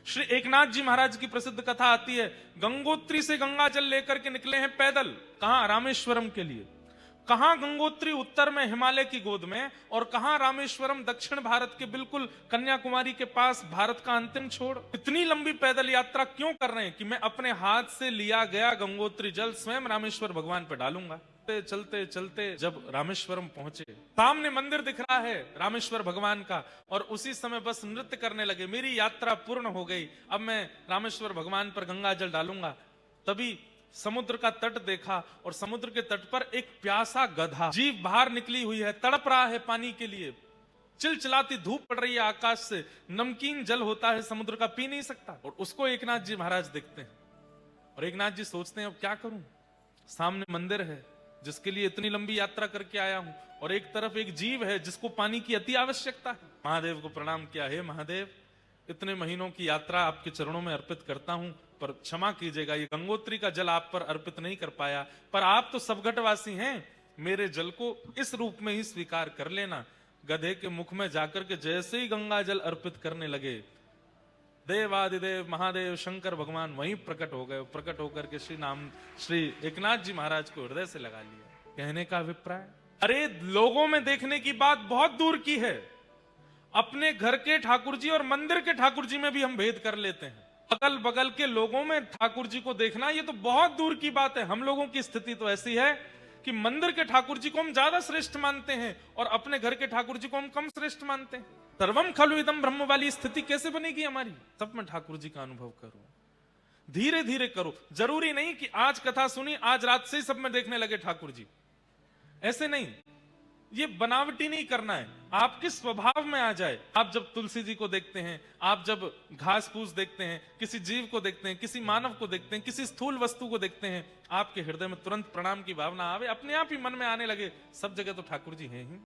श्री एकनाथ जी महाराज की प्रसिद्ध कथा आती है, गंगोत्री से गंगा जल लेकर के निकले हैं पैदल, कहां? रामेश्वरम के लिए। कहां गंगोत्री? उत्तर में हिमालय की गोद में, और कहां रामेश्वरम? दक्षिण भारत के बिल्कुल कन्याकुमारी के पास, भारत का अंतिम छोड़। इतनी लंबी पैदल यात्रा क्यों कर रहे हैं? कि मैं अपने हाथ से लिया गया गंगोत्री जल स्वयं रामेश्वर भगवान पर डालूंगा। चलते चलते जब रामेश्वरम पहुंचे, सामने मंदिर दिख रहा है रामेश्वर भगवान का, और उसी समय बस नृत्य करने लगे। मेरी यात्रा पूर्ण हो गई, अब मैं रामेश्वर भगवान पर गंगा जल डालूंगा। तभी समुद्र का तट देखा, और समुद्र के तट पर एक प्यासा गधा, जीभ बाहर निकली हुई है, तड़प रहा है पानी के लिए। चिलचिलाती धूप पड़ रही है आकाश से, नमकीन जल होता है समुद्र का, पी नहीं सकता। और उसको एकनाथ जी महाराज देखते हैं, और एकनाथ जी सोचते हैं अब क्या करूं? सामने मंदिर है जिसके लिए इतनी लंबी यात्रा करके आया हूं, और एक तरफ एक जीव है जिसको पानी की अति आवश्यकता है। महादेव को प्रणाम किया, हे महादेव, इतने महीनों की यात्रा आपके चरणों में अर्पित करता हूं, पर क्षमा कीजिएगा, ये गंगोत्री का जल आप पर अर्पित नहीं कर पाया, पर आप तो सबघटवासी हैं, मेरे जल को इस रूप में ही स्वीकार कर लेना। गधे के मुख में जाकर के जैसे ही गंगा जल अर्पित करने लगे, देवादिदेव महादेव शंकर भगवान वहीं प्रकट हो गए। प्रकट होकर के श्री एकनाथ जी महाराज को हृदय से लगा लिया। कहने का अभिप्राय, अरे लोगों में देखने की बात बहुत दूर की है, अपने घर के ठाकुर जी और मंदिर के ठाकुर जी में भी हम भेद कर लेते हैं। अगल बगल के लोगों में ठाकुर जी को देखना ये तो बहुत दूर की बात है। हम लोगों की स्थिति तो ऐसी है कि मंदिर के ठाकुर जी को हम ज्यादा श्रेष्ठ मानते हैं, और अपने घर के ठाकुर जी को हम कम श्रेष्ठ मानते हैं। सर्वम खलु इदम ब्रह्म वाली स्थिति कैसे बनेगी हमारी? सब में ठाकुर जी का अनुभव करो, धीरे धीरे करो। जरूरी नहीं कि आज कथा सुनी, आज रात से ही सब में देखने लगे ठाकुर जी, ऐसे नहीं। ये बनावटी नहीं करना है, आपके स्वभाव में आ जाए। आप जब तुलसी जी को देखते हैं, आप जब घास फूस देखते हैं, किसी जीव को देखते हैं, किसी मानव को देखते हैं, किसी स्थूल वस्तु को देखते हैं, आपके हृदय में तुरंत प्रणाम की भावना आवे, अपने आप ही मन में आने लगे सब जगह तो ठाकुर जी हैं ही।